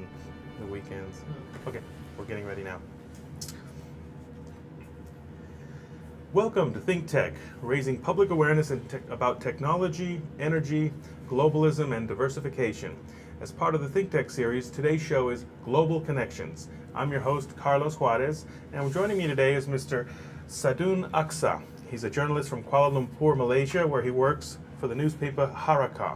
on the weekends. Okay, we're getting ready now. Welcome to ThinkTech, raising public awareness about technology, energy, globalism, and diversification. As part of the ThinkTech series, today's show is Global Connections. I'm your host, Carlos Juarez, and joining me today is Mr. Sadoon Aksah. He's a journalist from Kuala Lumpur, Malaysia, where he works for the newspaper Harakak.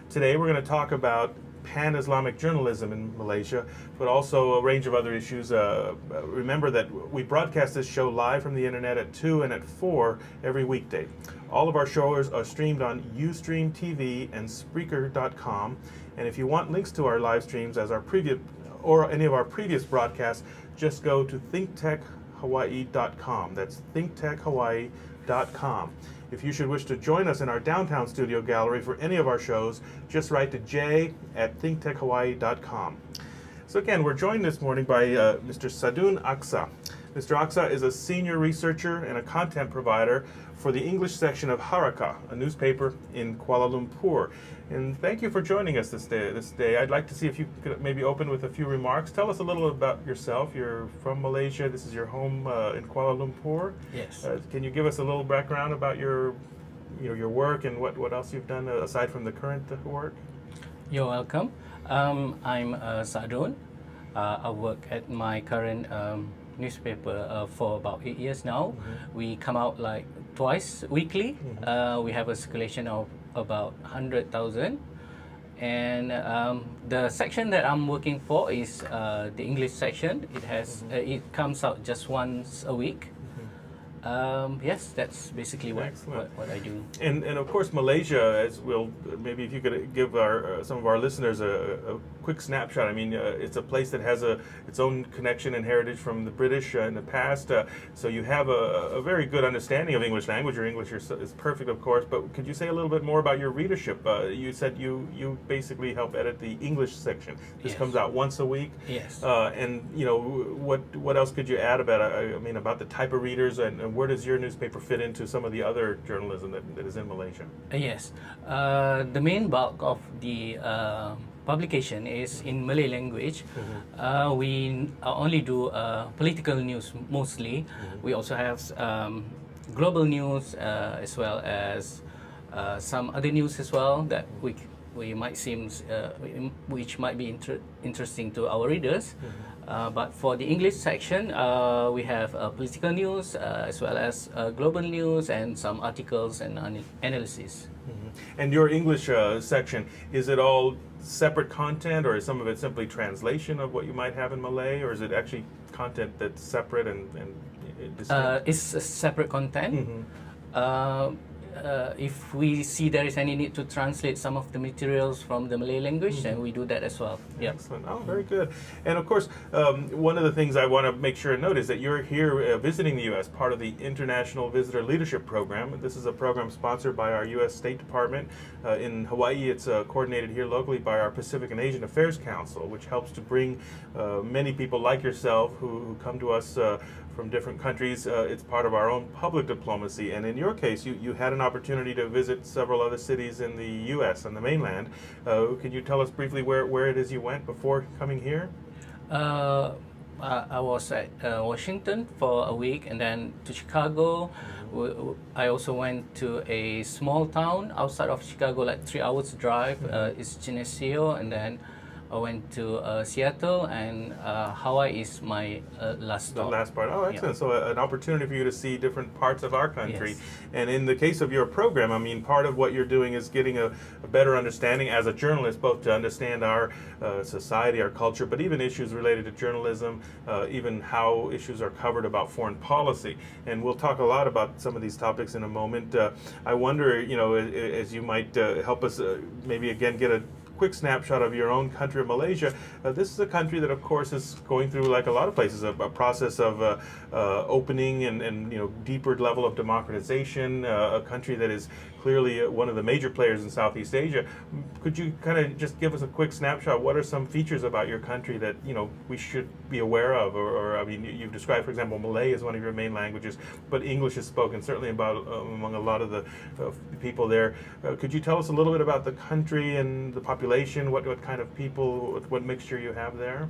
Today we're going to talk about Pan-Islamic journalism in Malaysia, but also a range of other issues. Remember that we broadcast this show live from the internet at 2 and at 4 every weekday. All of our shows are streamed on Ustream TV and Spreaker.com. And if you want links to our live streams as our previous or any of our previous broadcasts, just go to ThinkTechHawaii.com. That's ThinkTechHawaii.com. If you should wish to join us in our downtown studio gallery for any of our shows, just write to j@thinktechhawaii.com. So again, we're joined this morning by Mr. Sadoon Aksah. Mr. Aksah is a senior researcher and a content provider for the English section of Harakak, a newspaper in Kuala Lumpur. And thank you for joining us this day. I'd like to see if you could maybe open with a few remarks. Tell us a little about yourself. You're from Malaysia. This is your home in Kuala Lumpur. Yes. Can you give us a little background about your work and what else you've done aside from the current work? You're welcome. I'm Sadoon. I work at my current newspaper for about 8 years now. Mm-hmm. We come out like twice weekly. Mm-hmm. We have a circulation of about 100,000. And the section that I'm working for is the English section. It has it comes out just once a week. Yes, that's basically what I do. And of course, Malaysia, as maybe if you could give some of our listeners a quick snapshot. I mean, it's a place that has its own connection and heritage from the British in the past. So you have a very good understanding of English language. Your English is perfect, of course. But could you say a little bit more about your readership? You said you basically help edit the English section. This Yes. comes out once a week. Yes. And what else could you add about about the type of readers and where does your newspaper fit into some of the other journalism that is in Malaysia? Yes. The main bulk of the publication is in Malay language. We only do political news mostly. We also have global news as well as some other news as well that we might which might be interesting to our readers. But for the English section, we have political news as well as global news and some articles and analysis. And your English section, is it all separate content, or is some of it simply translation of what you might have in Malay, or is it actually content that's separate and distinct? It's a separate content. If we see there is any need to translate some of the materials from the Malay language, then we do that as well. Yep. Excellent. Oh, very good. And of course, one of the things I want to make sure and note is that you're here visiting the U.S., part of the International Visitor Leadership Program. This is a program sponsored by our U.S. State Department. In Hawaii, it's coordinated here locally by our Pacific and Asian Affairs Council, which helps to bring many people like yourself who come to us from different countries. It's part of our own public diplomacy. And in your case, you had an opportunity to visit several other cities in the U.S. on the mainland. Can you tell us briefly where it is you went before coming here? I was at Washington for a week and then to Chicago. I also went to a small town outside of Chicago, like 3 hours drive. It's Geneseo, and then I went to Seattle, and Hawaii is my last stop. The last part. Oh, excellent. Yeah. So an opportunity for you to see different parts of our country. Yes. And in the case of your program, I mean, part of what you're doing is getting a better understanding as a journalist, both to understand our society, our culture, but even issues related to journalism, even how issues are covered about foreign policy. And we'll talk a lot about some of these topics in a moment. I wonder, as you might help us maybe again get a quick snapshot of your own country of Malaysia. This is a country that, of course, is going through, like a lot of places, a process of opening and deeper level of democratization. A country that is clearly one of the major players in Southeast Asia. Could you kind of just give us a quick snapshot? What are some features about your country that we should be aware of? Or I mean, you've described, for example, Malay as one of your main languages, but English is spoken certainly among a lot of the people there. Could you tell us a little bit about the country and the population population? What kind of people? What mixture you have there?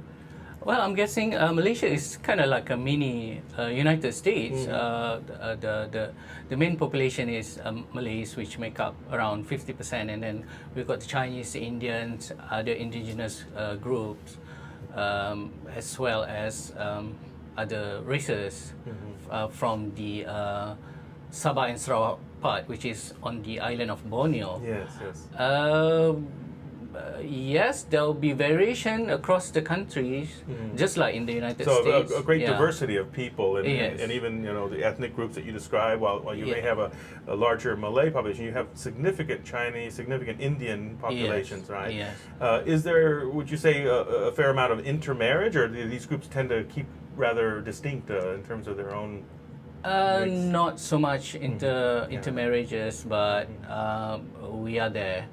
Well, I'm guessing Malaysia is kind of like a mini United States. The main population is Malays, which make up around 50%, and then we've got the Chinese, Indians, other indigenous groups, as well as other races from the Sabah and Sarawak part, which is on the island of Borneo. Yes, yes. Yes, there will be variation across the countries, just like in the United So States. a great diversity of people, and, Yes. and even the ethnic groups that you describe. While you may have a larger Malay population, you have significant Chinese, significant Indian populations, right? Yes. Is there, would you say, a fair amount of intermarriage, or do these groups tend to keep rather distinct in terms of their own? Not so much intermarriages, but we are there.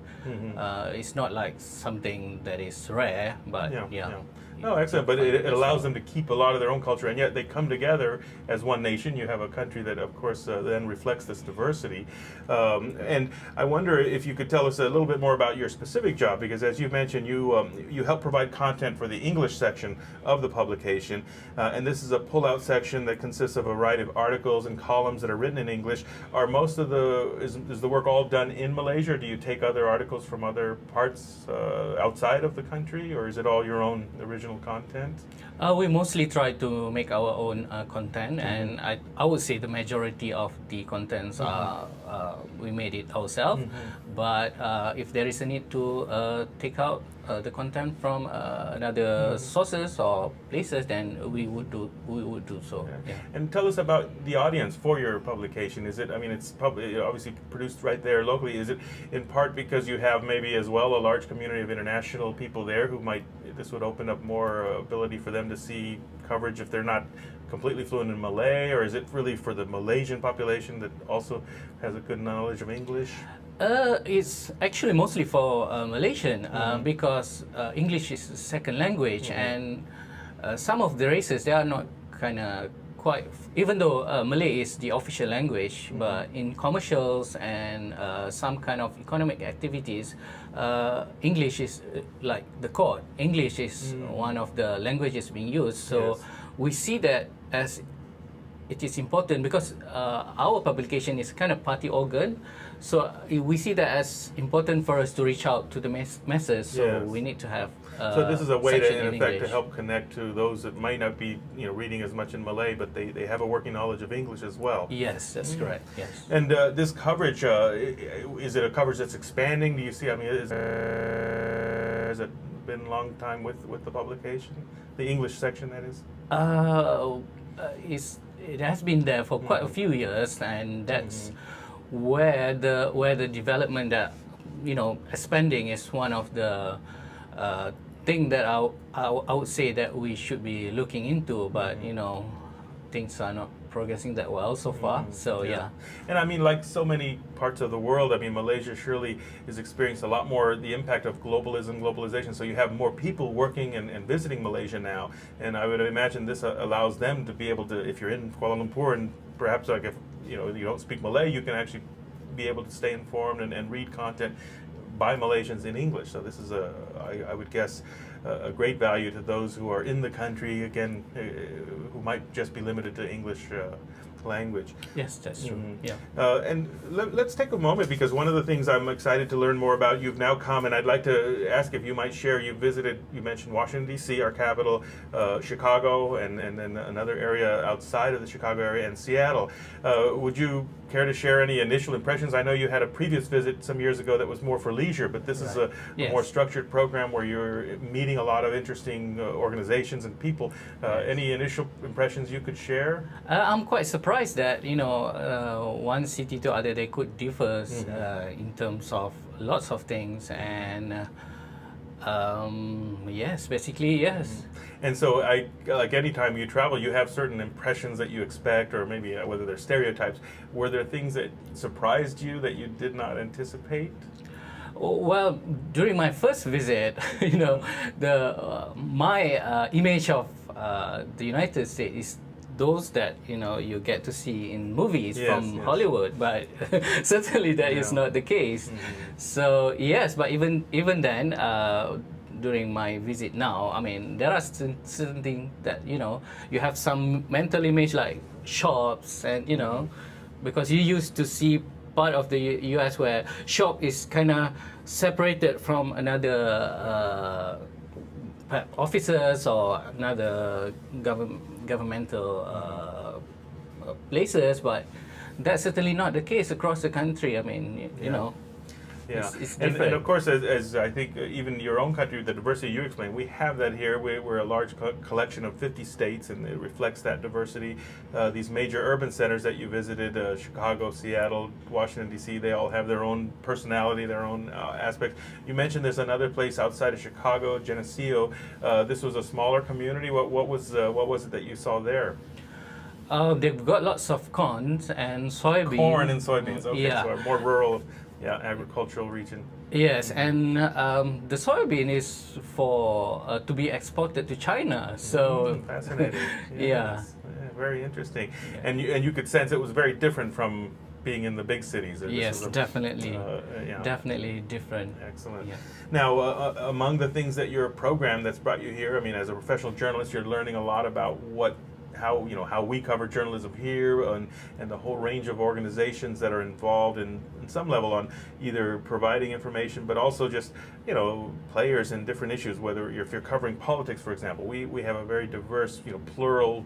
It's not like something that is rare, but yeah. No, excellent. But it allows them to keep a lot of their own culture, and yet they come together as one nation. You have a country that, of course, then reflects this diversity. And I wonder if you could tell us a little bit more about your specific job, because as you mentioned, you help provide content for the English section of the publication, and this is a pull-out section that consists of a variety of articles and columns that are written in English. Are most of is the work all done in Malaysia, or do you take other articles from other parts outside of the country, or is it all your own original content? We mostly try to make our own content, and I would say the majority of the contents we made it ourselves. But if there is a need to take out the content from another sources or places, then we would do so. Yeah. And tell us about the audience for your publication. Is it? I mean, it's probably obviously produced right there locally. Is it in part because you have maybe as well a large community of international people there who might? This would open up more ability for them to see coverage if they're not completely fluent in Malay, or is it really for the Malaysian population that also has a good knowledge of English? It's actually mostly for Malaysian because English is the second language, and some of the races, they are not kind of quite, even though Malay is the official language, but in commercials and some kind of economic activities, English is like the core. English is one of the languages being used. So we see that as it is important because our publication is kind of party organ. So we see that as important for us to reach out to the masses. So we need to have. So this is a way to, in effect, English, to help connect to those that might not be, reading as much in Malay, but they have a working knowledge of English as well. Yes, that's correct. Yes. And this coverage, is it a coverage that's expanding? Do you see? I mean, has it been a long time with the publication, the English section, that is? It has been there for quite a few years, and that's where the development that expanding is one of the thing that I would say that we should be looking into, but things are not progressing that well so far. So yeah. And I mean, like so many parts of the world, I mean, Malaysia surely is experiencing a lot more the impact of globalization. So you have more people working and visiting Malaysia now, and I would imagine this allows them to be able to, if you're in Kuala Lumpur and perhaps like if you don't speak Malay, you can actually be able to stay informed and read content by Malaysians in English. So this is I would guess a great value to those who are in the country, again, who might just be limited to English language. Yes, that's true. Yeah. And let's take a moment, because one of the things I'm excited to learn more about, you've now come, and I'd like to ask if you might share, you mentioned Washington, D.C., our capital, Chicago, and then another area outside of the Chicago area, and Seattle. Would you care to share any initial impressions? I know you had a previous visit some years ago that was more for leisure, but this is a more structured program where you're meeting a lot of interesting organizations and people. Any initial impressions you could share? I'm quite surprised that one city to other they could differ in terms of lots of things, and yes, basically yes. And so, like any time you travel, you have certain impressions that you expect, or maybe whether they're stereotypes. Were there things that surprised you that you did not anticipate? Well, during my first visit, my image of the United States is those that you get to see in movies Yes, from yes. Hollywood, but certainly that is Yeah. not the case. So yes, but even then, during my visit now, I mean, there are certain things that you have some mental image like shops, and because you used to see part of the U.S. where shop is kind of separated from another officers or another governmental places, but that's certainly not the case across the country. I mean, you know. Yeah, It's and different. of course, as I think even your own country, the diversity you explained, we have that here. We're a large collection of 50 states, and it reflects that diversity. These major urban centers that you visited, Chicago, Seattle, Washington, D.C., they all have their own personality, their own aspects. You mentioned there's another place outside of Chicago, Geneseo. This was a smaller community. What was it that you saw there? They've got lots of corn and soybeans. Corn and soybeans. Okay, Yeah. so a more rural, agricultural region. Yes, and the soybean is for to be exported to China. So Fascinating. Yeah. Yes. Very interesting. Yeah. And you could sense it was very different from being in the big cities. This yes, was a- definitely, yeah. definitely different. Excellent. Yeah. Now, among the things that your program that's brought you here, I mean, as a professional journalist, you're learning a lot about how we cover journalism here, and the whole range of organizations that are involved in some level on either providing information, but also just players in different issues. Whether if you're covering politics, for example, we have a very diverse, plural,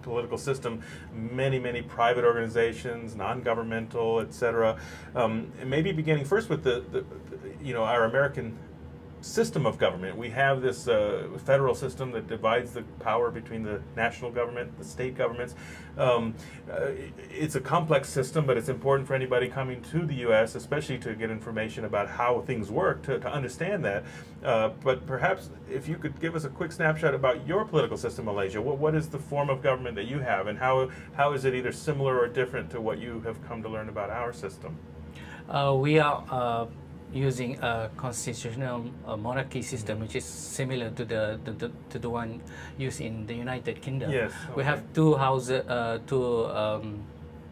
political system, many private organizations, non-governmental, etc. And maybe beginning first with the our American system of government. We have this federal system that divides the power between the national government, the state governments. It's a complex system, but it's important for anybody coming to the U.S., especially to get information about how things work, to understand that. But perhaps if you could give us a quick snapshot about your political system in Malaysia. What is the form of government that you have, and how is it either similar or different to what you have come to learn about our system? We are using a constitutional monarchy system, which is similar to the one used in the United Kingdom. Yes, We okay. have two houses, two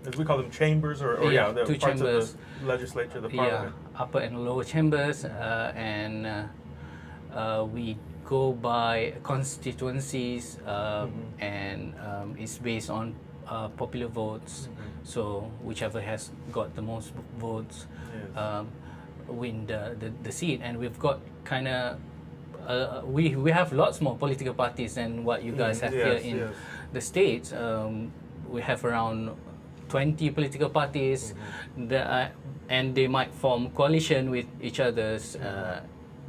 As we call them chambers, or the two parts chambers. of the legislature, the parliament. upper and lower chambers, and we go by constituencies, and it's based on popular votes. So whichever has got the most votes Yes. win the seat, and we've got kind of we have lots more political parties than what you guys have here Yes, in yes. the States. We have around 20 political parties that and they might form coalition with each other's.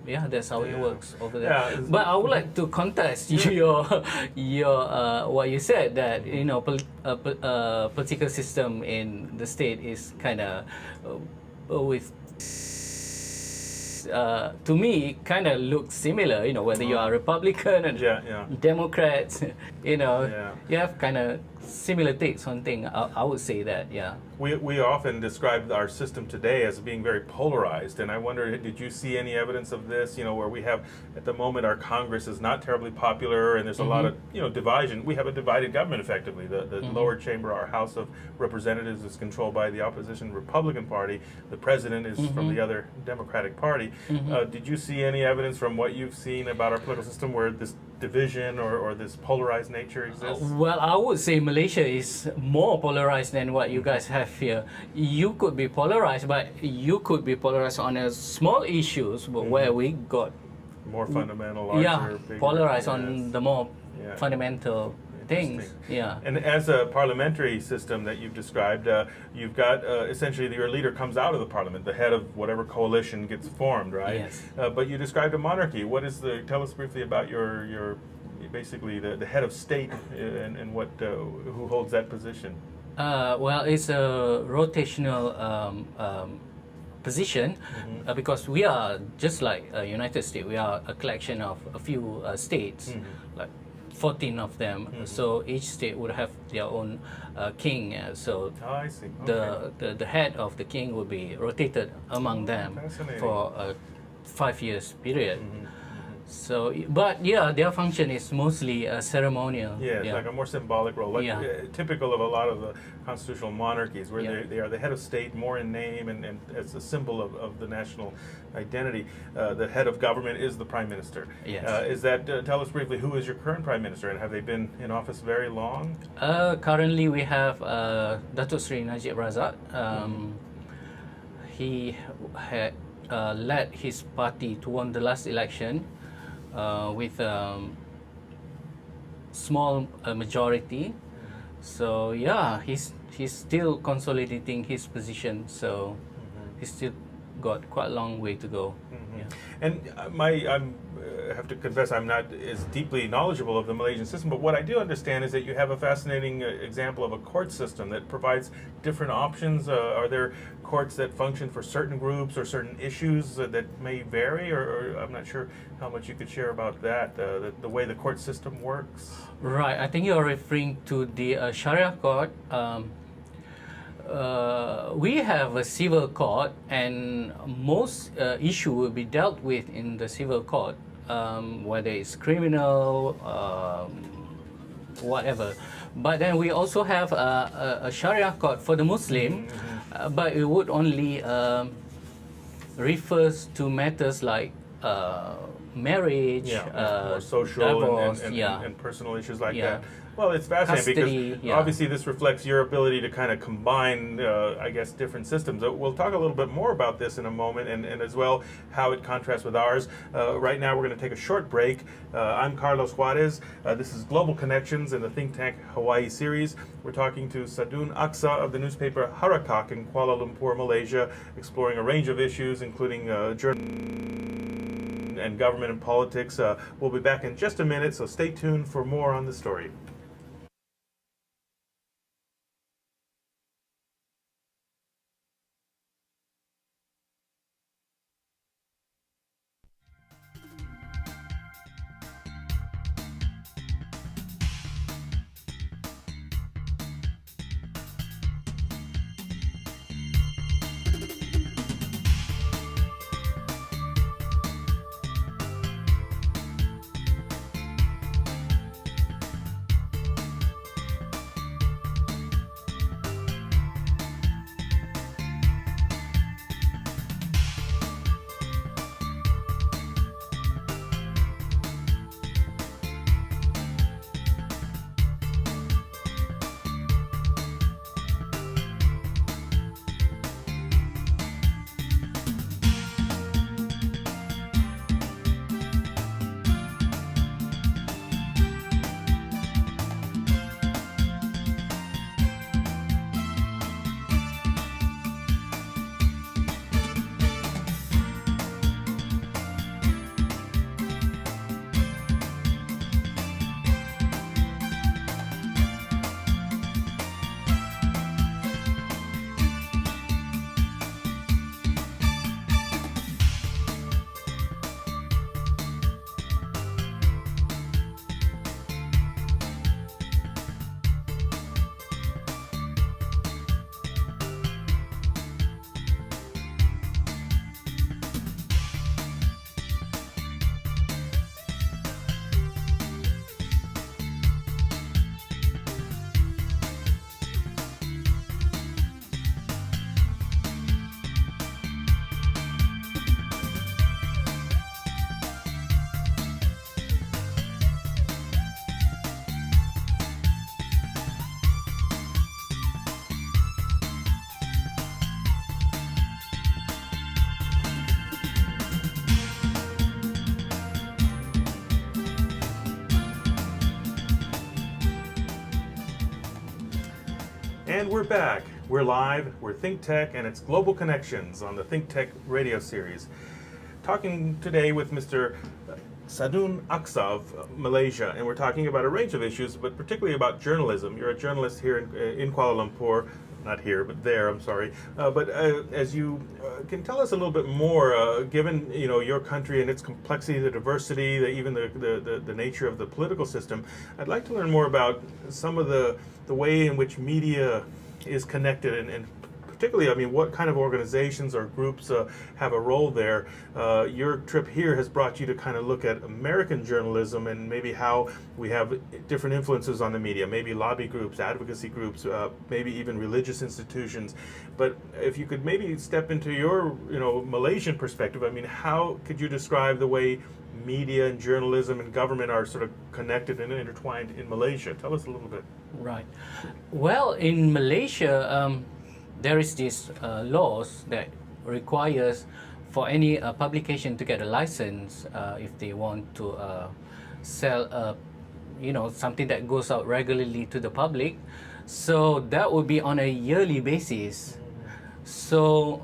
That's how it Yeah. works over there. Yeah, it's- But I would like to contest your what you said, that political system in the state is kind of with to me it kind of looks similar. Whether you are Republican and Yeah. Democrats, Yeah. you have kind of similar takes on things. I would say that, yeah. We often describe our system today as being very polarized, and I wonder, did you see any evidence of this? Where we have at the moment our Congress is not terribly popular, and there's a lot of division. We have a divided government effectively. The lower chamber, our House of Representatives, is controlled by the opposition Republican Party. The president is from the other Democratic Party. Did you see any evidence from what you've seen about our political system where this division or this polarized nature exists? Well, I would say Malaysia is more polarized than what you guys have here. You could be polarized, but you could be polarized on a small issues, but where we got More fundamental, larger, bigger. polarized Yes. on the more Yeah. fundamental things. Interesting. Yeah. And as a parliamentary system that you've described, you've got essentially your leader comes out of the parliament, the head of whatever coalition gets formed, right? Yes. But you described a monarchy. Tell us briefly about your basically the head of state and what who holds that position. Well, it's a rotational position because we are just like United States. We are a collection of a few states, like 14 of them. So each state would have their own king. So I see. Okay. the head of the king would be rotated among them Fascinating. for a 5 years period. So, but yeah, their function is mostly ceremonial. Yeah, it's like a more symbolic role, like Yeah. typical of a lot of the constitutional monarchies, where Yeah. they are the head of state more in name and as a symbol of the national identity. The head of government is the prime minister. Yes. Is that, tell us briefly, who is your current prime minister, and have they been in office very long? Currently, we have Datuk Sri Najib Razak. He had led his party to win the last election with small majority. So yeah, he's still consolidating his position. So he's still got quite a long way to go. Yeah. And I have to confess, I'm not as deeply knowledgeable of the Malaysian system, but what I do understand is that you have a fascinating example of a court system that provides different options. Are there courts that function for certain groups or certain issues that may vary, or I'm not sure how much you could share about that, the way the court system works? Right, I think you're referring to the Sharia court. We have a civil court, and most issue will be dealt with in the civil court, whether it's criminal, whatever. But then we also have a Sharia court for the Muslim, but it would only refers to matters like marriage, more social divorce, and personal issues like Yeah. that. Well, it's fascinating Custody, because yeah. obviously this reflects your ability to kind of combine, I guess, different systems. We'll talk a little bit more about this in a moment, and as well how it contrasts with ours. Right now we're going to take a short break. I'm Carlos Juarez. This is Global Connections in the ThinkTech Hawaii series. We're talking to Sadoon Aksah of the newspaper Harakak in Kuala Lumpur, Malaysia, exploring a range of issues, including journalism and government and politics. We'll be back in just a minute, so stay tuned for more on the story. And we're back. We're live. We're ThinkTech, and it's Global Connections on the ThinkTech radio series. Talking today with Mr. Sadoon Aksah of Malaysia, and we're talking about a range of issues, but particularly about journalism. You're a journalist here in Kuala Lumpur. Not here, but there, I'm sorry. But as you can tell us a little bit more, given your country and its complexity, the diversity, even the nature of the political system, I'd like to learn more about some of the way in which media is connected and particularly, I mean, what kind of organizations or groups have a role there? Your trip here has brought you to kind of look at American journalism and maybe how we have different influences on the media, maybe lobby groups, advocacy groups, maybe even religious institutions. But if you could maybe step into your, Malaysian perspective, I mean, how could you describe the way media and journalism and government are sort of connected and intertwined in Malaysia? Tell us a little bit. Right. Well, in Malaysia, there is this laws that requires for any publication to get a license if they want to sell, something that goes out regularly to the public. So that would be on a yearly basis. So.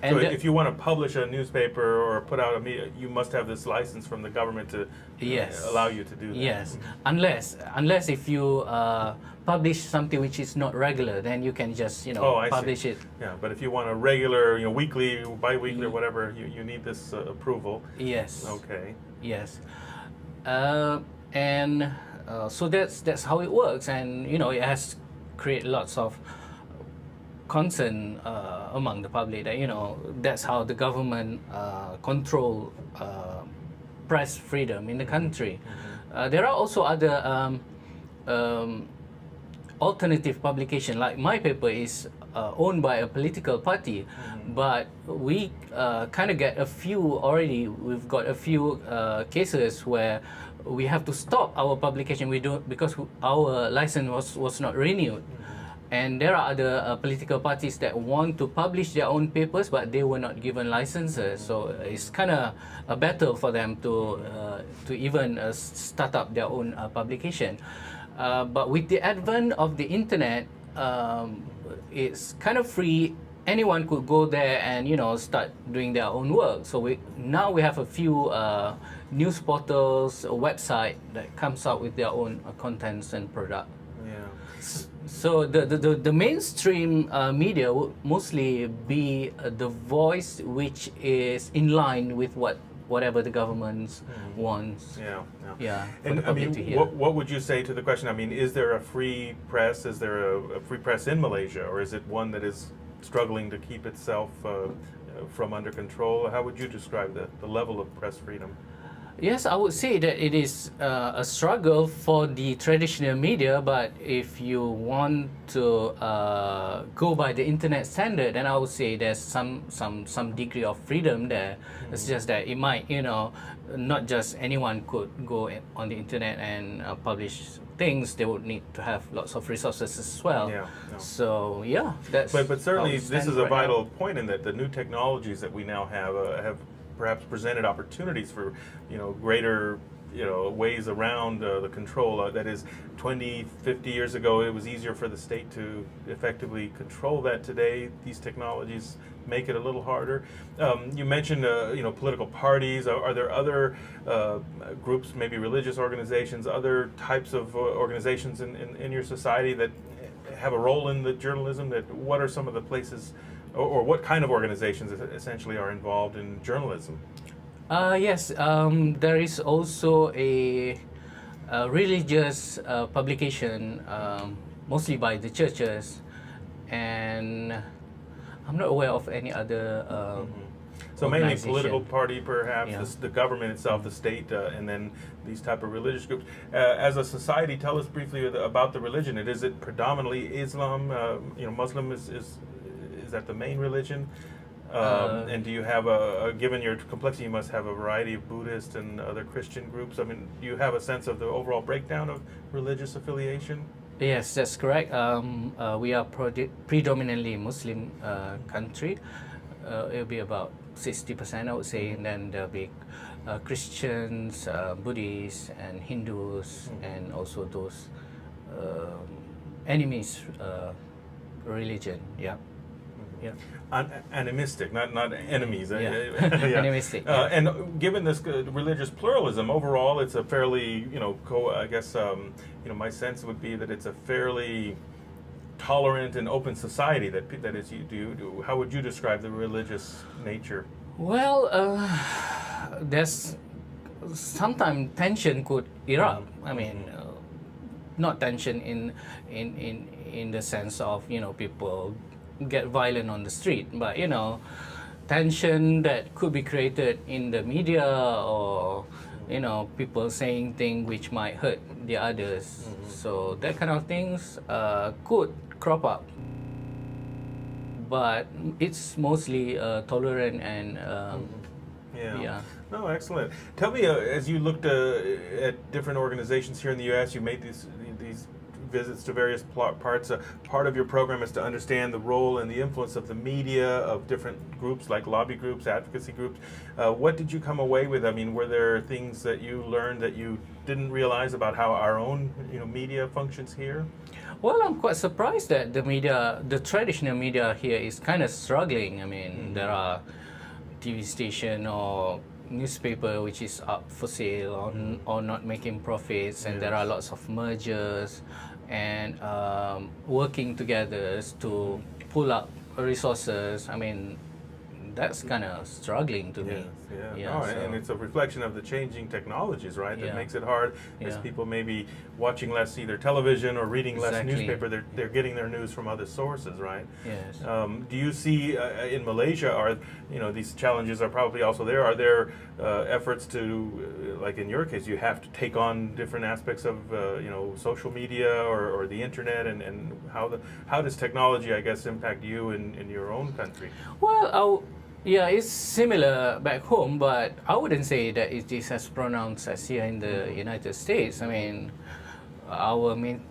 So if you want to publish a newspaper or put out a media, you must have this license from the government to allow you to do that. Yes, unless if you publish something which is not regular, then you can just publish it. Yeah, but if you want a regular, weekly, bi-weekly or whatever, you need this approval. Yes. Okay. Yes, and so that's how it works, and it has created lots of concern among the public that that's how the government control press freedom in the country. There are also other alternative publication, like my paper is owned by a political party, but we kind of get a few already. We've got a few cases where we have to stop our publication. We don't, because our license was not renewed. And there are other political parties that want to publish their own papers, but they were not given licenses. So it's kind of a battle for them to even start up their own publication. But with the advent of the internet, it's kind of free. Anyone could go there and start doing their own work. So now we have a few news portals, a website that comes out with their own contents and product. So the mainstream media would mostly be the voice which is in line with whatever the government wants. Yeah. And I mean, what would you say to the question? I mean, is there a free press? Is there a free press in Malaysia, or is it one that is struggling to keep itself from under control? How would you describe the level of press freedom? Yes, I would say that it is a struggle for the traditional media, but if you want to go by the internet standard, then I would say there's some degree of freedom there. It's just that it might, not just anyone could go on the internet and publish things. They would need to have lots of resources as well. So that's. But certainly this is a vital point in that the new technologies that we now have perhaps presented opportunities for greater ways around the control. That is, 20, 50 years ago it was easier for the state to effectively control that. Today these technologies make it a little harder. You mentioned political parties. Are there other groups, maybe religious organizations, other types of organizations in your society that have a role in the journalism? What are some of the places or what kind of organizations essentially are involved in journalism? Yes, there is also a religious publication, mostly by the churches, and I'm not aware of any other So mainly political party, perhaps, the government itself, the state, and then these type of religious groups. As a society, tell us briefly about the religion. Is it predominantly Islam? Muslim is that the main religion? And do you have given your complexity, you must have a variety of Buddhist and other Christian groups. I mean, do you have a sense of the overall breakdown of religious affiliation? Yes, that's correct. We are predominantly Muslim country. It'll be about 60%, I would say, and then there'll be Christians, Buddhists, and Hindus, and also those enemies religion. Animistic, not enemies. Animistic. And given this religious pluralism, overall, it's a fairly, I guess, my sense would be that it's a fairly tolerant and open society. That is, how would you describe the religious nature? Well, there's sometimes tension could erupt. I mean, not tension in the sense of, you know, people get violent on the street, but, you know, tension that could be created in the media, or, you know, people saying things which might hurt the others. So that kind of things could crop up, but it's mostly tolerant and yeah. No, excellent. Tell me, as you looked at different organizations here in the U.S., you made these visits to various parts. Part of your program is to understand the role and the influence of the media, of different groups like lobby groups, advocacy groups. What did you come away with? I mean, were there things that you learned that you didn't realize about how our own, you know, media functions here? Well, I'm quite surprised that the media, the traditional media here, is kind of struggling. I mean, there are TV station or newspaper which is up for sale or not making profits, and there are lots of mergers and working together to pull up resources. I mean, that's kind of struggling to me. Yeah, and it's a reflection of the changing technologies, right? That makes it hard as people may be watching less either television or reading less newspaper. They're getting their news from other sources, right? Yes. Do you see in Malaysia, are, you know, these challenges are probably also there? Are there efforts to, like in your case, you have to take on different aspects of you know, social media or the internet, and how does technology, I guess, impact you in your own country? Well, yeah, it's similar back home, but I wouldn't say that it is as pronounced as here in the United States. I mean,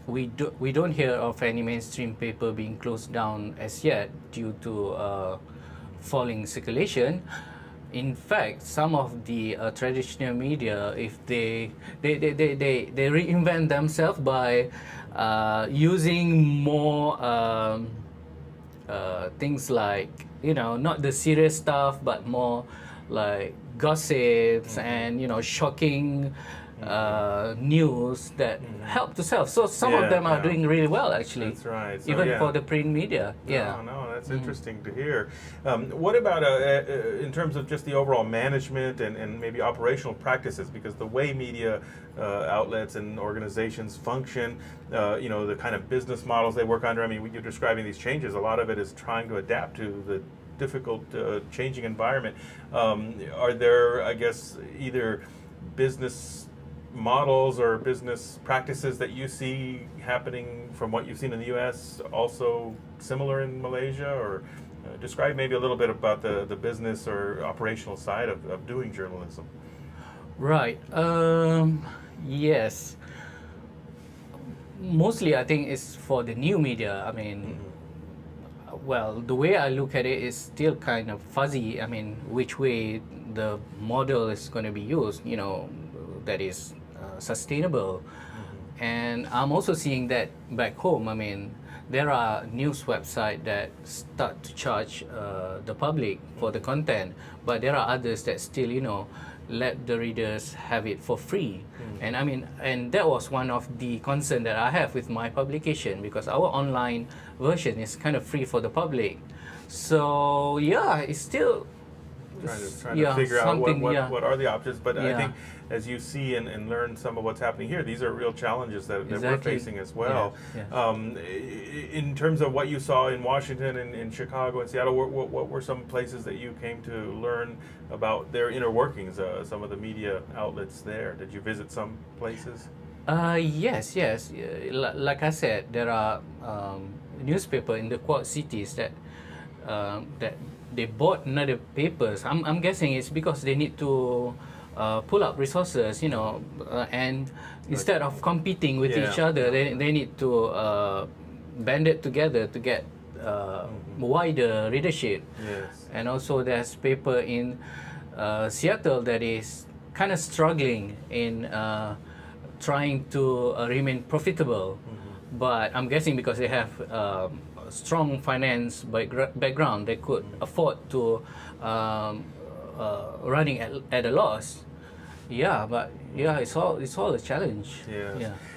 we don't hear of any mainstream paper being closed down as yet due to falling circulation. In fact, some of the traditional media, if they reinvent themselves by using more things like, you know, not the serious stuff, but more like gossips and, you know, shocking news that help to sell. So some of them are doing really well, actually. That's right. So, even for the print media. No, that's interesting to hear. What about in terms of just the overall management and maybe operational practices? Because the way media outlets and organizations function, you know, the kind of business models they work under. I mean, you're describing these changes. A lot of it is trying to adapt to the difficult changing environment. Are there, I guess, either business models or business practices that you see happening from what you've seen in the U.S. also similar in Malaysia? Or describe maybe a little bit about the business or operational side of doing journalism. Right. Yes. Mostly, I think it's for the new media. I mean, well, the way I look at it is still kind of fuzzy. I mean, which way the model is going to be used, you know, that is sustainable. And I'm also seeing that back home. I mean, there are news websites that start to charge the public for the content, but there are others that still, you know, let the readers have it for free. And I mean, and that was one of the concern that I have with my publication, because our online version is kind of free for the public. So yeah, it's still trying to figure out what are the options. But I think as you see and learn some of what's happening here, these are real challenges that we're facing as well. In terms of what you saw in Washington and in Chicago and Seattle, what were some places that you came to learn about their inner workings, some of the media outlets there? Did you visit some places? Yes. Like I said, there are newspaper in the quad cities that they bought another papers. I'm guessing it's because they need to pull up resources, you know, and instead of competing with each other, they need to band it together to get wider readership. And also there's paper in Seattle that is kind of struggling in trying to remain profitable. But I'm guessing because they have strong finance background, they could afford to running at a loss. But it's all a challenge.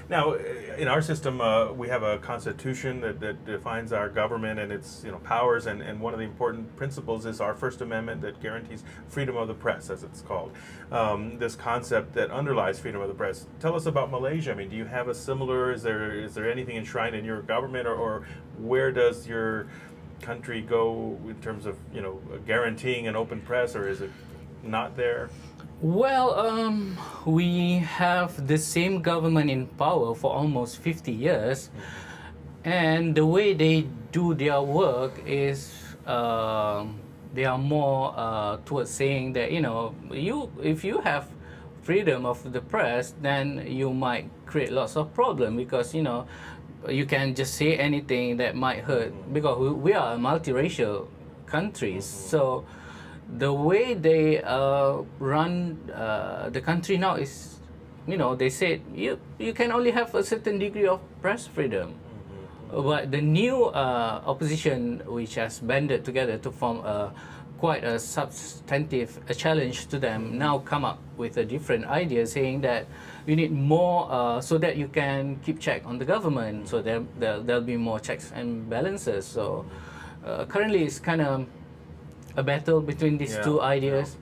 Now, in our system, we have a constitution that defines our government and its powers, and one of the important principles is our First Amendment that guarantees freedom of the press, as it's called. This concept that underlies freedom of the press. Tell us about Malaysia. I mean, do you have a similar? Is there anything enshrined in your government, or where does your country go in terms of guaranteeing an open press, or is it not there? Well, we have the same government in power for almost 50 years, and the way they do their work is they are more towards saying that if you have freedom of the press, then you might create lots of problem because you can just say anything that might hurt, because we are a multiracial country. So the way they run the country now is, they said you can only have a certain degree of press freedom. But the new opposition, which has banded together to form quite a substantive challenge to them, now come up with a different idea, saying that you need more so that you can keep check on the government, so there'll be more checks and balances. So currently it's kind of a battle between these two ideas,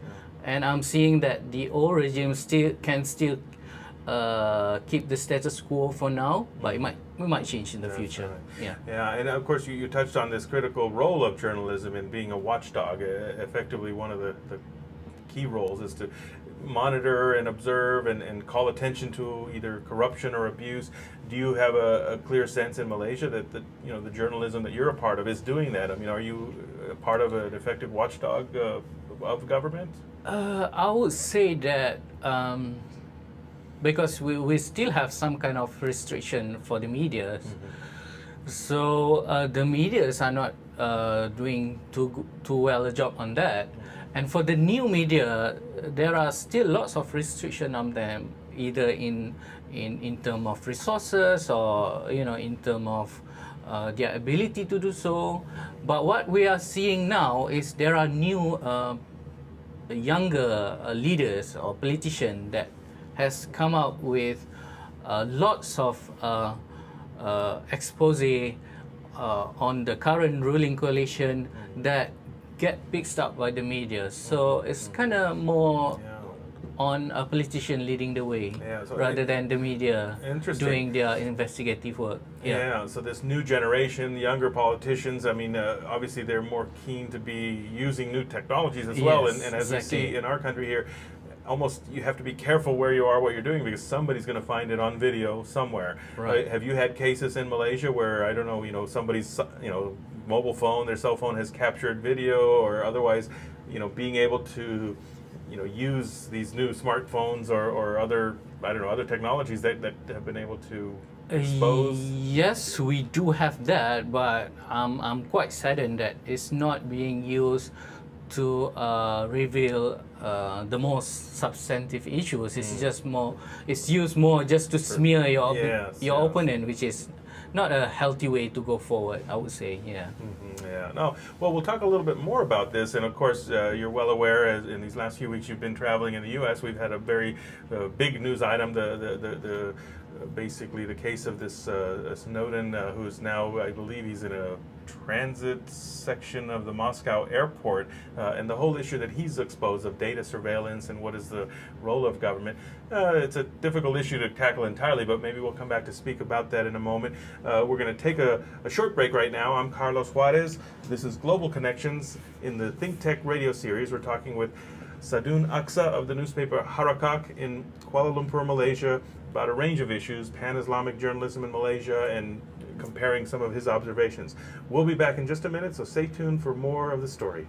and I'm seeing that the old regime can still keep the status quo for now, but we might change in the future. Right. Yeah, and of course you touched on this critical role of journalism in being a watchdog. Effectively, one of the key roles is to monitor and observe and call attention to either corruption or abuse. Do you have a clear sense in Malaysia that the journalism that you're a part of is doing that? I mean, are you a part of an effective watchdog of government? I would say that because we still have some kind of restriction for the media, so the medias are not doing too well a job on that. And for the new media, there are still lots of restriction on them, either in terms of resources or in terms of their ability to do so. But what we are seeing now is there are new younger leaders or politicians that has come up with lots of expose on the current ruling coalition that get picked up by the media. So it's kind of more on a politician leading the way rather than the media doing their investigative work. So this new generation, younger politicians, I mean, obviously they're more keen to be using new technologies as well. And as we see in our country here, almost you have to be careful where you are, what you're doing, because somebody's going to find it on video somewhere. Right. Have you had cases in Malaysia where, I don't know, somebody's mobile phone, their cell phone has captured video, or otherwise, being able to use these new smartphones or other, I don't know, other technologies that have been able to expose? Yes, we do have that, but I'm quite saddened that it's not being used to reveal the most substantive issues. It's just more. It's used more just to smear your opponent, which is not a healthy way to go forward, I would say. No. Well, we'll talk a little bit more about this, and of course, you're well aware. As in these last few weeks, you've been traveling in the U.S. We've had a very big news item. Basically the case of this Sadoon, who's now, I believe, he's in a transit section of the Moscow airport, and the whole issue that he's exposed of data surveillance and what is the role of government. It's a difficult issue to tackle entirely, but maybe we'll come back to speak about that in a moment. We're going to take a short break right now. I'm Carlos Juarez. This is Global Connections in the ThinkTech radio series. We're talking with Sadoon Aksah of the newspaper Harakak in Kuala Lumpur, Malaysia, about a range of issues, Pan-Islamic journalism in Malaysia, and comparing some of his observations. We'll be back in just a minute, so stay tuned for more of the story.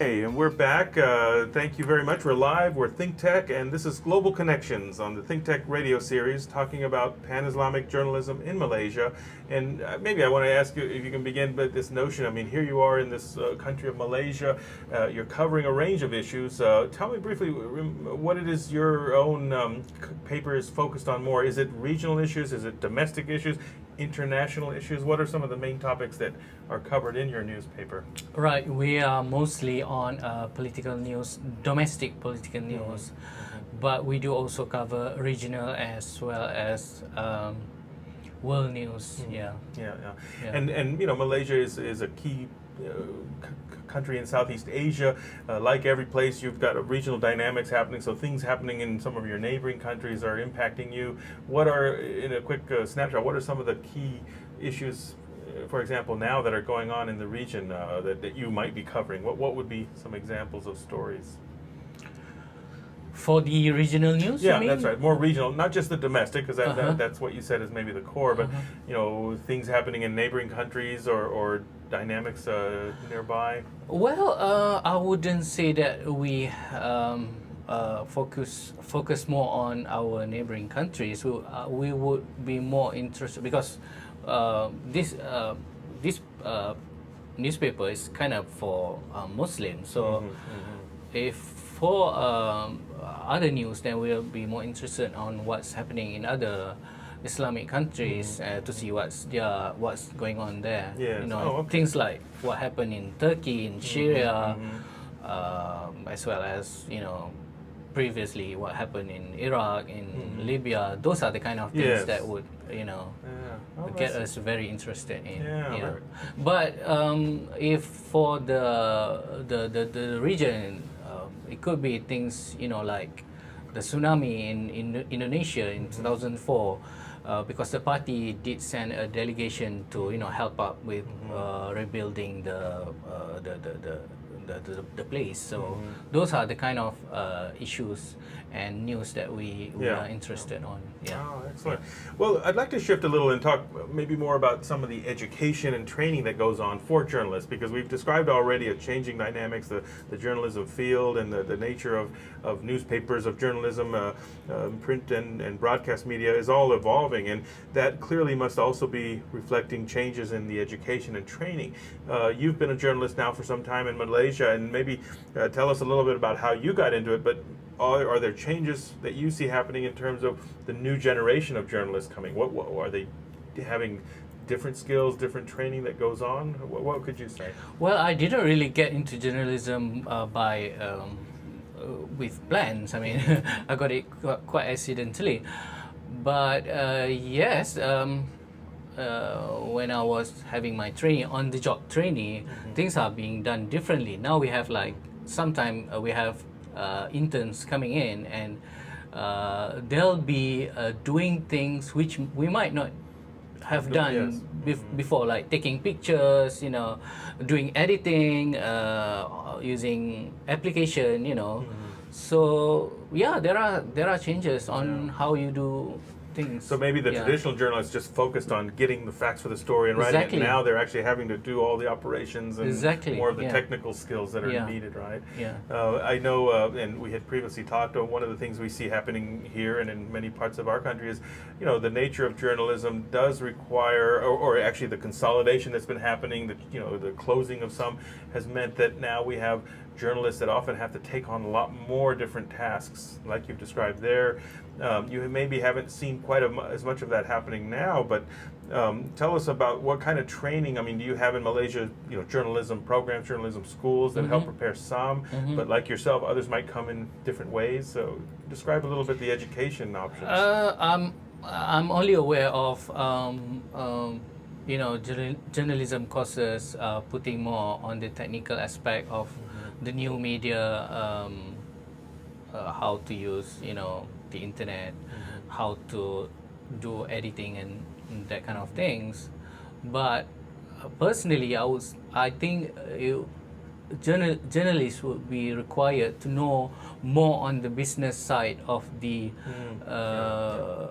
Hey, and we're back. Thank you very much. We're live. We're ThinkTech, and this is Global Connections on the ThinkTech radio series, talking about Pan-Islamic journalism in Malaysia. And maybe I want to ask you if you can begin with this notion. I mean, here you are in this country of Malaysia. You're covering a range of issues. Tell me briefly what it is your own paper is focused on more. Is it regional issues? Is it domestic issues? International issues? What are some of the main topics that are covered in your newspaper? Right, we are mostly on political news, domestic political news, but we do also cover regional as well as world news. Yeah. And you know, Malaysia is a key country in Southeast Asia. Like every place, you've got regional dynamics happening, so things happening in some of your neighboring countries are impacting you. What are, in a quick snapshot, what are some of the key issues, for example, now that are going on in the region that you might be covering? What would be some examples of stories? For the regional news, yeah, you mean? That's right. More regional, not just the domestic, because that's what you said is maybe the core, but you know, things happening in neighboring countries or dynamics nearby. Well, I wouldn't say that we focus more on our neighboring countries. We would be more interested because this newspaper is kind of for Muslims. So if for other news, then we'll be more interested on what's happening in other Islamic countries to see what's going on there. Yes. You know, things like what happened in Turkey, in Syria, as well as, you know, previously what happened in Iraq, in Libya. Those are the kind of things that would, you know, get us very interested in. Yeah. But if for the region, it could be things, you know, like the tsunami in Indonesia in 2004, because the party did send a delegation to, you know, help out with rebuilding the place. So those are the kind of issues and news that we are interested on. Yeah. Oh, excellent. Well, I'd like to shift a little and talk maybe more about some of the education and training that goes on for journalists, because we've described already a changing dynamics, the journalism field and the nature of newspapers, of journalism, print and broadcast media is all evolving, and that clearly must also be reflecting changes in the education and training. You've been a journalist now for some time in Malaysia, and maybe tell us a little bit about how you got into it, but are there changes that you see happening in terms of the new generation of journalists coming? What are they having? Different skills, different training that goes on? What could you say? Well, I didn't really get into journalism with plans. I mean, I got it quite accidentally. But yes, when I was having my training, on-the-job training, things are being done differently. Now we have sometimes we have interns coming in, and they'll be doing things which we might not have done before, like taking pictures, you know, doing editing, using application, you know. So yeah, there are changes on how you do things. So maybe the traditional journalists just focused on getting the facts for the story and writing it. Now they're actually having to do all the operations and more of the technical skills that are needed, right? Yeah. I know, and we had previously talked, one of the things we see happening here and in many parts of our country is, you know, the nature of journalism does require, or actually the consolidation that's been happening, the closing of some has meant that now we have journalists that often have to take on a lot more different tasks, like you've described there. You maybe haven't seen quite as much of that happening now, but tell us about what kind of training. I mean, do you have in Malaysia, you know, journalism programs, journalism schools that help prepare some, but like yourself, others might come in different ways. So describe a little bit the education options. I'm only aware of you know, journalism courses putting more on the technical aspect of the new media, how to use, you know, the internet, how to do editing and that kind of things. But personally, I think journalists would be required to know more on the business side of the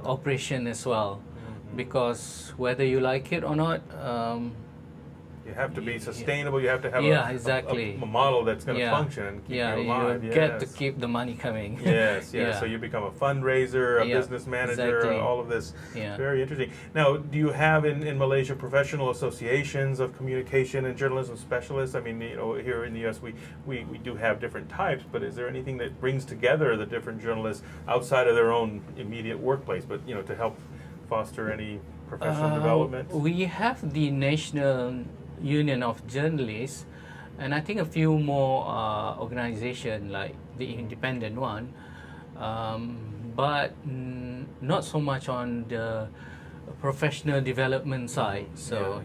operation as well, because whether you like it or not, You have to be sustainable. You have to have Yeah, exactly. a model that's going to Yeah. function and keep Yeah, you alive. you get to Yes. keep the money coming. Yes, yes. Yeah. So you become a fundraiser, a Yeah, business manager, exactly. all of this. Yeah. Very interesting. Now, do you have in Malaysia professional associations of communication and journalism specialists? I mean, here in the U.S. we do have different types, but is there anything that brings together the different journalists outside of their own immediate workplace, but to help foster any professional development? We have the National Union of Journalists, and I think a few more organizations like the independent one, but not so much on the professional development side. So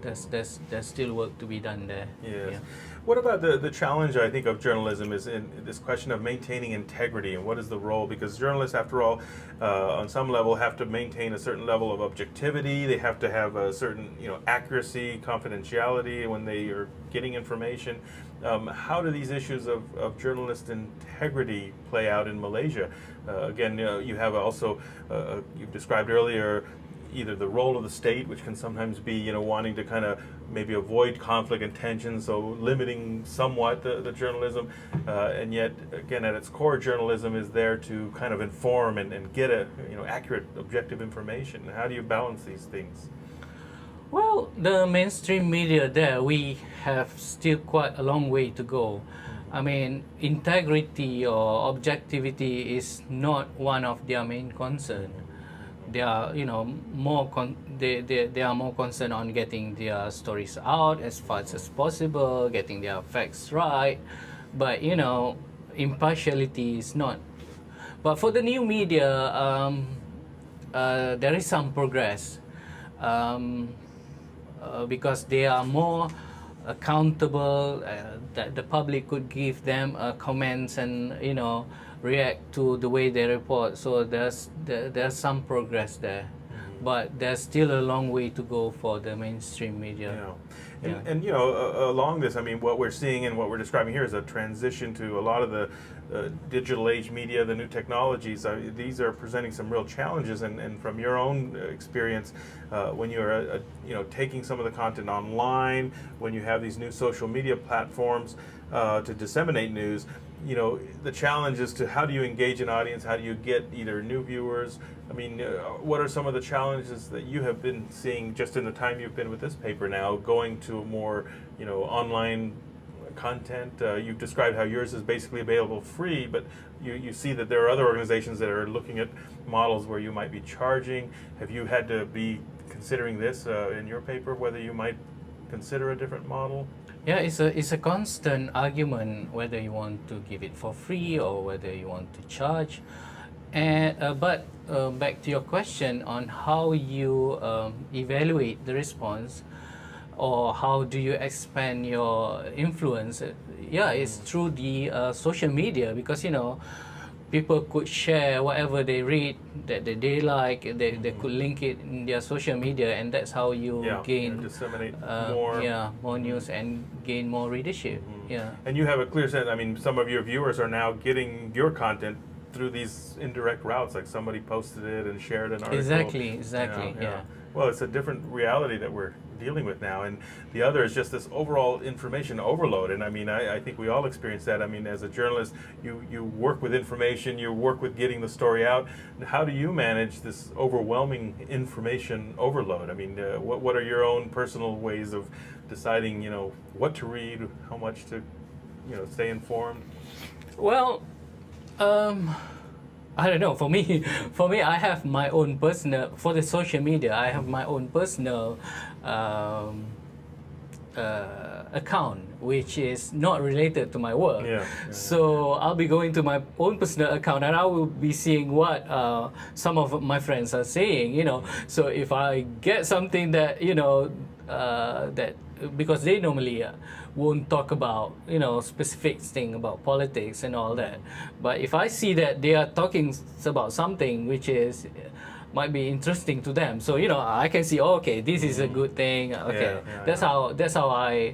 there's still work to be done there. Yes. Yeah. What about the challenge, I think, of journalism is in this question of maintaining integrity, and what is the role? Because journalists, after all, on some level, have to maintain a certain level of objectivity. They have to have a certain, accuracy, confidentiality when they are getting information. How do these issues of journalist integrity play out in Malaysia? Again, you have also, you've described earlier, either the role of the state, which can sometimes be, wanting to kind of maybe avoid conflict and tension, so limiting somewhat the journalism, and yet, again, at its core, journalism is there to kind of inform and get accurate, objective information. How do you balance these things? Well, the mainstream media there, we have still quite a long way to go. I mean, integrity or objectivity is not one of their main concern. They are, they are more concerned on getting their stories out as fast as possible, getting their facts right. But impartiality is not. But for the new media, there is some progress because they are more accountable. That the public could give them comments and react to the way they report. So there's some progress there, but there's still a long way to go for the mainstream media. Yeah. And along this, I mean, what we're seeing and what we're describing here is a transition to a lot of the digital age media, the new technologies. These are presenting some real challenges, and from your own experience, when you're taking some of the content online, when you have these new social media platforms to disseminate news, the challenge is to how do you engage an audience, how do you get either new viewers. I mean, what are some of the challenges that you have been seeing just in the time you've been with this paper now, going to a more online content? You've described how yours is basically available free, but you see that there are other organizations that are looking at models where you might be charging. Have you had to be considering this in your paper, whether you might consider a different model? Yeah, it's a constant argument whether you want to give it for free or whether you want to charge. And but back to your question on how you evaluate the response, or how do you expand your influence? It's through the social media, because people could share whatever they read that they like. They could link it in their social media, and that's how you gain disseminate more news and gain more readership. And you have a clear sense. I mean, some of your viewers are now getting your content through these indirect routes, like somebody posted it and shared an article. Exactly. Well, it's a different reality that we're dealing with now, and the other is just this overall information overload. And I mean, I think we all experience that. I mean, as a journalist, you work with information, you work with getting the story out. How do you manage this overwhelming information overload? I mean, what are your own personal ways of deciding, what to read, how much to, stay informed? Well, I don't know. For me, I have my own personal, for the social media, I have my own personal account, which is not related to my work. So I'll be going to my own personal account, and I will be seeing what some of my friends are saying. So if I get something that that, because they normally won't talk about specific thing about politics and all that, but if I see that they are talking about something which is might be interesting to them, so I can see, okay, this is a good thing. Okay, that's how I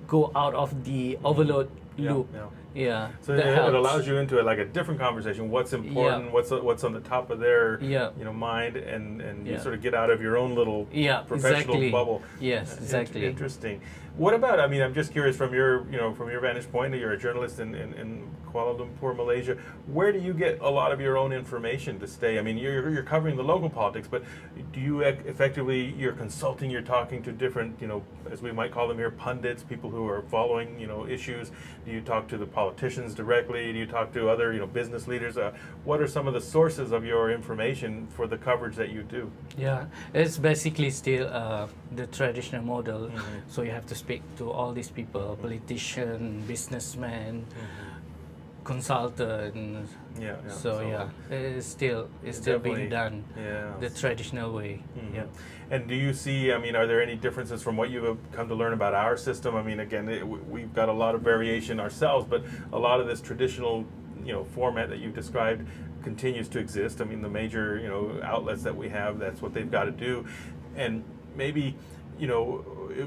go out of the overload loop Yeah, So that it helps. allows you into like a different conversation. What's important? What's on the top of their mind, and you sort of get out of your own little professional exactly. bubble. Yes, exactly. Interesting. What about? I mean, I'm just curious from your from your vantage point. You're a journalist in Kuala Lumpur, Malaysia. Where do you get a lot of your own information to stay? I mean, you're covering the local politics, but do you effectively you're consulting? You're talking to different as we might call them here, pundits, people who are following issues. Do you talk to the politicians directly? Do you talk to other business leaders? What are some of the sources of your information for the coverage that you do? Yeah, it's basically still the traditional model. So you have to speak to all these people, politicians, businessmen, consultants. So it's still being done the traditional way. Yeah. And do you see? I mean, are there any differences from what you have come to learn about our system? I mean, again, we've got a lot of variation ourselves, but a lot of this traditional format that you've described continues to exist. I mean, the major outlets that we have, that's what they've got to do, and maybe.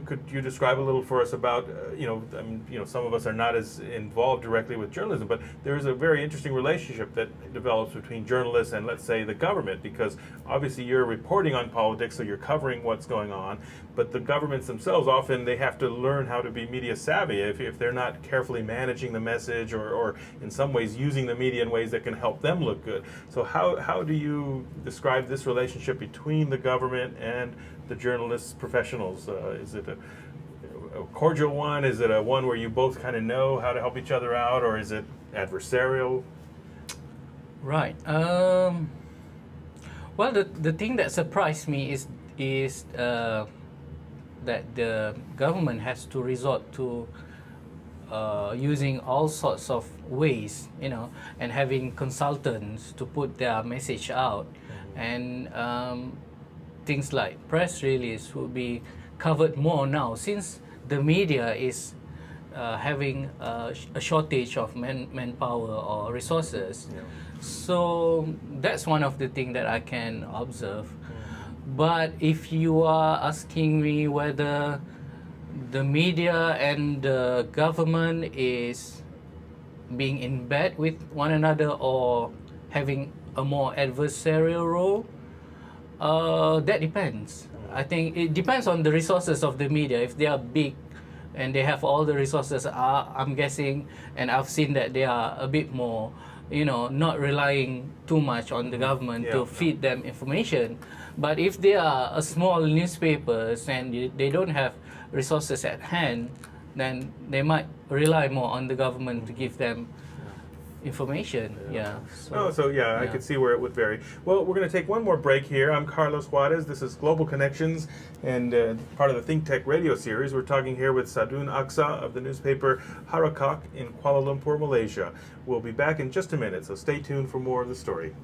Could you describe a little for us about, I mean, some of us are not as involved directly with journalism, but there is a very interesting relationship that develops between journalists and, let's say, the government, because obviously you're reporting on politics, so you're covering what's going on, but the governments themselves often they have to learn how to be media savvy if they're not carefully managing the message or in some ways using the media in ways that can help them look good. So how do you describe this relationship between the government and the journalists, professionals? Is it a cordial one? Is it a one where you both kind of know how to help each other out, or is it adversarial? Right. Well, the thing that surprised me is that the government has to resort to using all sorts of ways, and having consultants to put their message out, and things like press release will be covered more now since the media is having a shortage of manpower or resources. So that's one of the things that I can observe. But if you are asking me whether the media and the government is being in bed with one another or having a more adversarial role, that depends. I think it depends on the resources of the media. If they are big and they have all the resources, I'm guessing, and I've seen that they are a bit more, not relying too much on the government to feed them information. But if they are a small newspapers and they don't have resources at hand, then they might rely more on the government to give them information. I could see where it would vary. Well, we're going to take one more break here. I'm Carlos Juarez. This is Global Connections and part of the ThinkTech radio series. We're talking here with Sadoon Aksah of the newspaper Harakak in Kuala Lumpur, Malaysia. We'll be back in just a minute, so stay tuned for more of the story.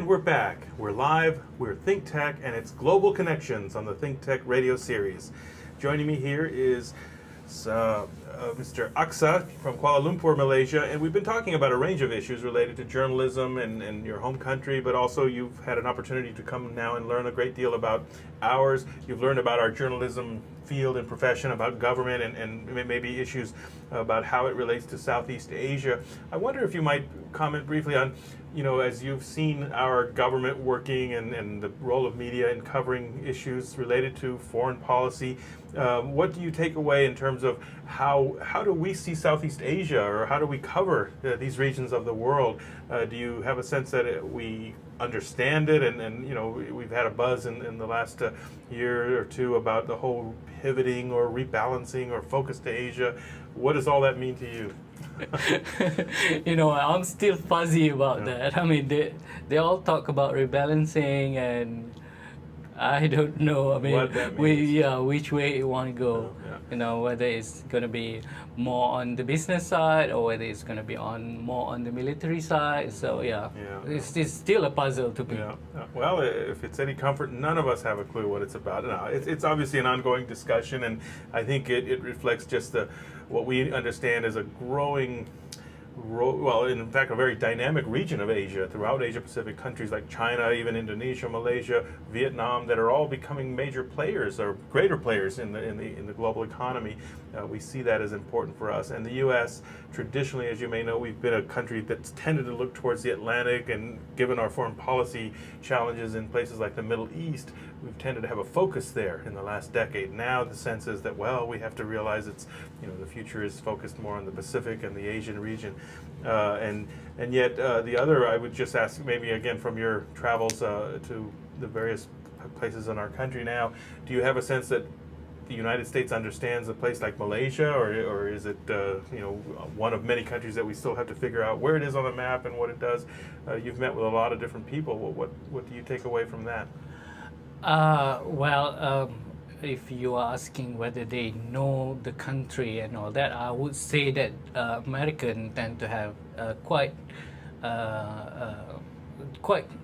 And we're back. We're live. We're ThinkTech, and it's Global Connections on the ThinkTech radio series. Joining me here is Mr. Aksah from Kuala Lumpur, Malaysia, and we've been talking about a range of issues related to journalism and your home country, but also you've had an opportunity to come now and learn a great deal about ours. You've learned about our journalism field and profession, about government, and maybe issues about how it relates to Southeast Asia. I wonder if you might comment briefly on, as you've seen our government working and the role of media in covering issues related to foreign policy, what do you take away in terms of how do we see Southeast Asia, or how do we cover these regions of the world? Do you have a sense that we understand it, and we've had a buzz in the last year or two about the whole pivoting or rebalancing or focus to Asia? What does all that mean to you? I'm still fuzzy about that. I mean, they all talk about rebalancing, and I don't know. I mean, what that means. Which way you want to go. Whether it's going to be more on the business side or whether it's going to be more on the military side. So it's still a puzzle to me. Well, if it's any comfort, none of us have a clue what it's about. No, it's obviously an ongoing discussion, and I think it reflects just what we understand as a growing, in fact, a very dynamic region of Asia, throughout Asia-Pacific countries like China, even Indonesia, Malaysia, Vietnam, that are all becoming major players or greater players in the global economy. We see that as important for us. And the U.S., traditionally, as you may know, we've been a country that's tended to look towards the Atlantic, and given our foreign policy challenges in places like the Middle East, we've tended to have a focus there in the last decade. Now the sense is that, we have to realize the future is focused more on the Pacific and the Asian region. And yet the other, I would just ask, maybe again from your travels to the various places in our country now, do you have a sense that the United States understands a place like Malaysia, or is it one of many countries that we still have to figure out where it is on the map and what it does? You've met with a lot of different people. What do you take away from that? If you are asking whether they know the country and all that, I would say that Americans tend to have quite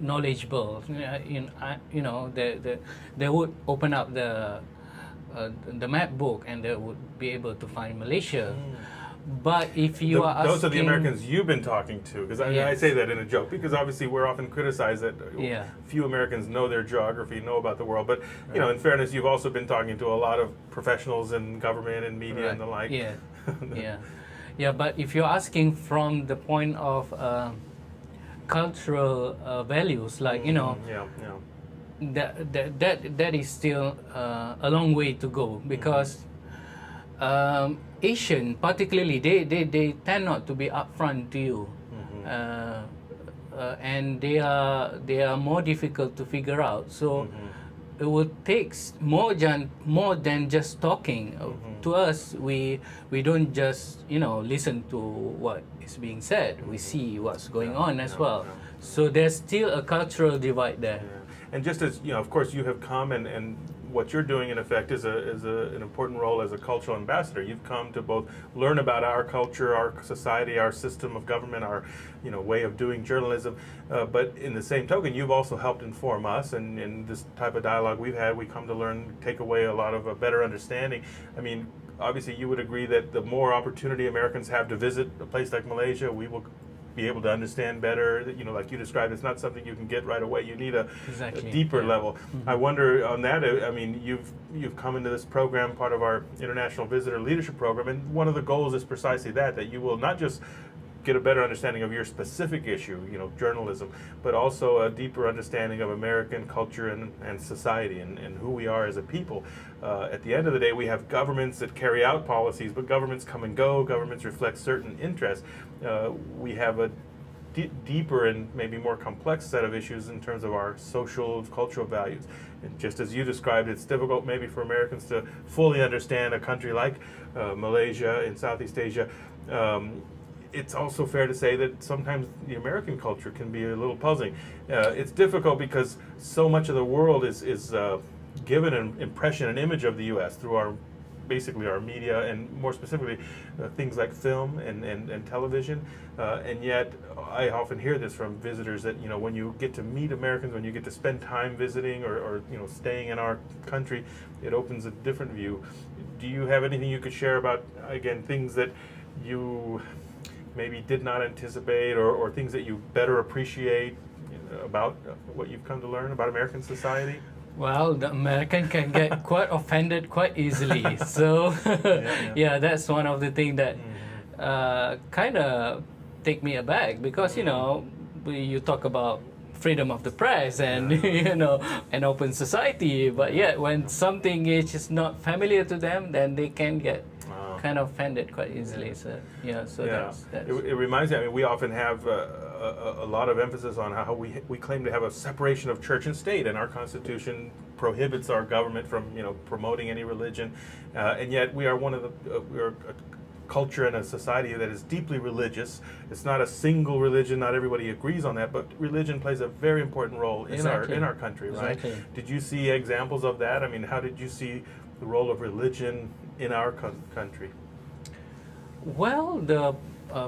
knowledgeable. They would open up the map book and they would be able to find Malaysia. But if you are asking... Those are the Americans you've been talking to, because I say that in a joke, because obviously we're often criticized that few Americans know their geography, know about the world. But, in fairness, you've also been talking to a lot of professionals in government and media and the like. But if you're asking from the point of cultural values, like, that is still a long way to go, because Asian, particularly, they tend not to be upfront to you, and they are more difficult to figure out. So it will take more than just talking. To us, we don't just listen to what is being said. We see what's going on as well. So there's still a cultural divide there. And just as of course, you have come and what you're doing in effect is an important role as a cultural ambassador. You've come to both learn about our culture, our society, our system of government, our way of doing journalism, but in the same token, you've also helped inform us, and in this type of dialogue we've had, we come to learn, take away a lot of a better understanding. I mean, obviously you would agree that the more opportunity Americans have to visit a place like Malaysia, we will be able to understand better. Like you described, it's not something you can get right away. You need a deeper level. I wonder on that. I mean, you've come into this program, part of our International Visitor Leadership Program, and one of the goals is precisely that you will not just get a better understanding of your specific issue, journalism, but also a deeper understanding of American culture and society and who we are as a people. At the end of the day, we have governments that carry out policies, but governments come and go. Governments reflect certain interests. We have a deeper and maybe more complex set of issues in terms of our social, cultural values. And just as you described, it's difficult maybe for Americans to fully understand a country like Malaysia in Southeast Asia. It's also fair to say that sometimes the American culture can be a little puzzling. It's difficult because so much of the world is given an impression, an image of the U.S. through our basically our media, and more specifically things like film and television. And yet, I often hear this from visitors that when you get to meet Americans, when you get to spend time visiting or staying in our country, it opens a different view. Do you have anything you could share about, again, things that you maybe did not anticipate, or things that you better appreciate about what you've come to learn about American society? Well, the American can get quite offended quite easily. So, yeah, that's one of the things that kind of take me aback, because you talk about freedom of the press and an open society, but yet when something is just not familiar to them, then they can get kind of offended quite easily. So that's it reminds me. I mean, we often have a lot of emphasis on how we claim to have a separation of church and state, and our Constitution prohibits our government from promoting any religion, and yet we are we're a culture and a society that is deeply religious. It's not a single religion. Not everybody agrees on that, but religion plays a very important role in our country, right? Exactly. Did you see examples of that? I mean, how did you see the role of religion in our country? Well, the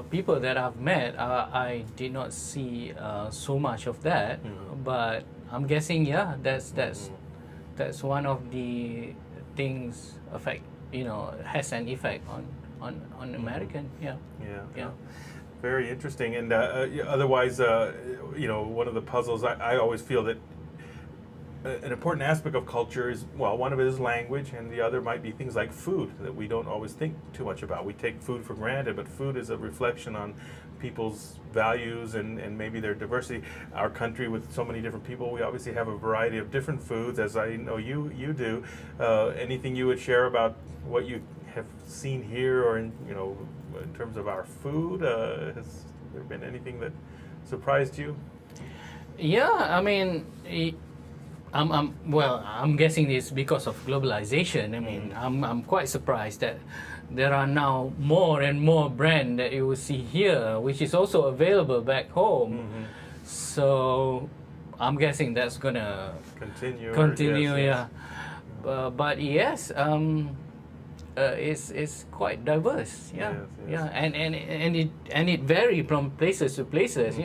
people that I've met, I did not see so much of that, but I'm guessing, that's one of the things has an effect on American. Yeah. Very interesting. And otherwise, one of the puzzles I always feel that an important aspect of culture is, well, one of it is language, and the other might be things like food that we don't always think too much about. We take food for granted, but food is a reflection on people's values and maybe their diversity. Our country, with so many different people, we obviously have a variety of different foods, as I know you do. Anything you would share about what you have seen here, or in terms of our food? Has there been anything that surprised you? Yeah, I mean, I'm guessing it's because of globalization. I mean, I'm quite surprised that there are now more and more brands that you will see here, which is also available back home. So I'm guessing that's gonna continue. Yes. But yes, it's quite diverse. And it varies from places to places.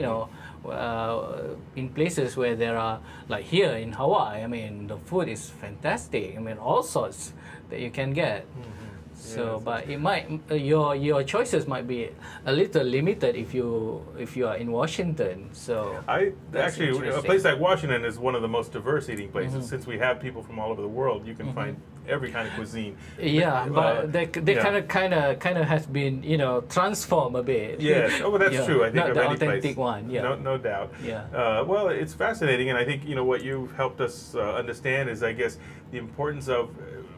In places where there are, like here in Hawaii, I mean, the food is fantastic. I mean, all sorts that you can get. So, but it might your choices might be a little limited if you are in Washington. So actually, a place like Washington is one of the most diverse eating places. Since we have people from all over the world, you can find every kind of cuisine. Yeah, but they kind of has been transformed a bit. Yes, that's true. I think not of the any authentic place. one. Yeah, no doubt. Yeah. Well, it's fascinating, and I think what you've helped us understand is, I guess, the importance of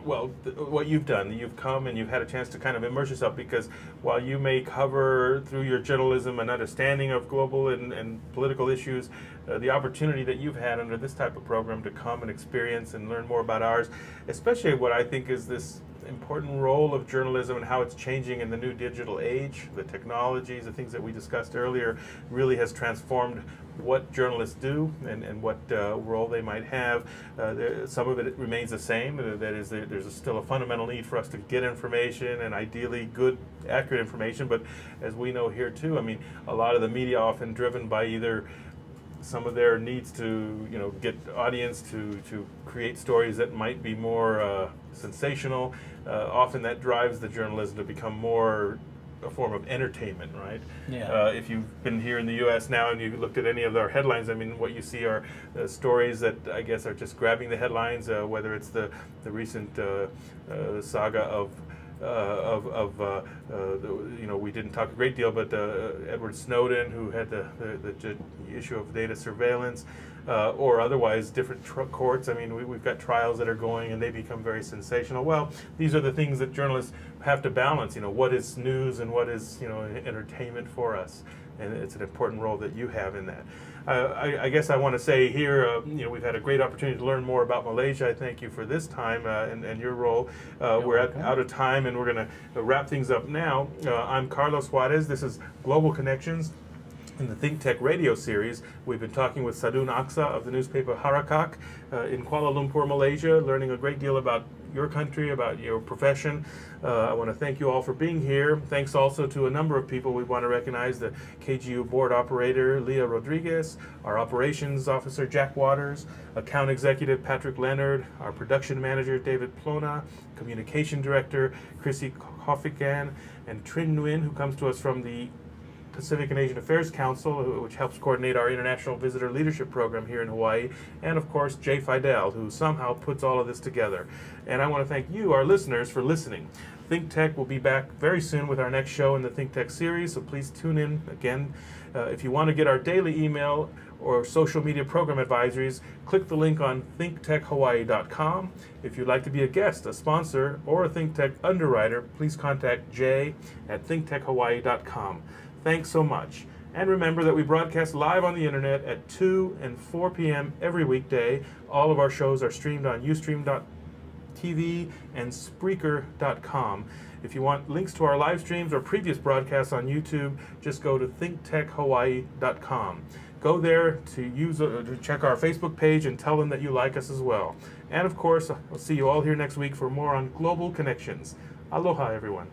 what you've done. You've come and you've had a chance to kind of immerse yourself, because while you may cover through your journalism an understanding of global and political issues, the opportunity that you've had under this type of program to come and experience and learn more about ours, especially what I think is this important role of journalism and how it's changing in the new digital age. The technologies, the things that we discussed earlier, really has transformed what journalists do and what role they might have. Some of it remains the same. That is, there's still a fundamental need for us to get information, and ideally good, accurate information. But as we know here too, I mean, a lot of the media often driven by either some of their needs to get audience to create stories that might be more sensational. Often that drives the journalism to become more a form of entertainment, right? Yeah. If you've been here in the U.S. now and you've looked at any of our headlines, I mean, what you see are stories that I guess are just grabbing the headlines, whether it's the recent saga of we didn't talk a great deal, but Edward Snowden, who had the issue of data surveillance, or otherwise different courts. I mean, we've got trials that are going, and they become very sensational. Well, these are the things that journalists have to balance. What is news and what is entertainment for us, and it's an important role that you have in that. I guess I want to say here, we've had a great opportunity to learn more about Malaysia. I thank you for this time and your role. We're out of time, and we're going to wrap things up now. I'm Carlos Juarez. This is Global Connections. In the ThinkTech radio series, we've been talking with Sadoon Aksah of the newspaper Harakak in Kuala Lumpur, Malaysia, learning a great deal about your country, about your profession. I want to thank you all for being here. Thanks also to a number of people we want to recognize: the KGU board operator, Leah Rodriguez, our operations officer, Jack Waters, account executive, Patrick Leonard, our production manager, David Plona, communication director, Chrissy Kofikan, and Trin Nguyen, who comes to us from the Pacific and Asian Affairs Council, which helps coordinate our International Visitor Leadership Program here in Hawaii, and of course Jay Fidel, who somehow puts all of this together. And I want to thank you, our listeners, for listening. ThinkTech will be back very soon with our next show in the ThinkTech series, so please tune in again. If you want to get our daily email or social media program advisories, click the link on thinktechhawaii.com. If you'd like to be a guest, a sponsor, or a ThinkTech underwriter, please contact Jay at thinktechhawaii.com. Thanks so much. And remember that we broadcast live on the internet at 2 and 4 p.m. every weekday. All of our shows are streamed on ustream.tv and Spreaker.com. If you want links to our live streams or previous broadcasts on YouTube, just go to thinktechhawaii.com. Go there to check our Facebook page and tell them that you like us as well. And of course, I'll see you all here next week for more on Global Connections. Aloha, everyone.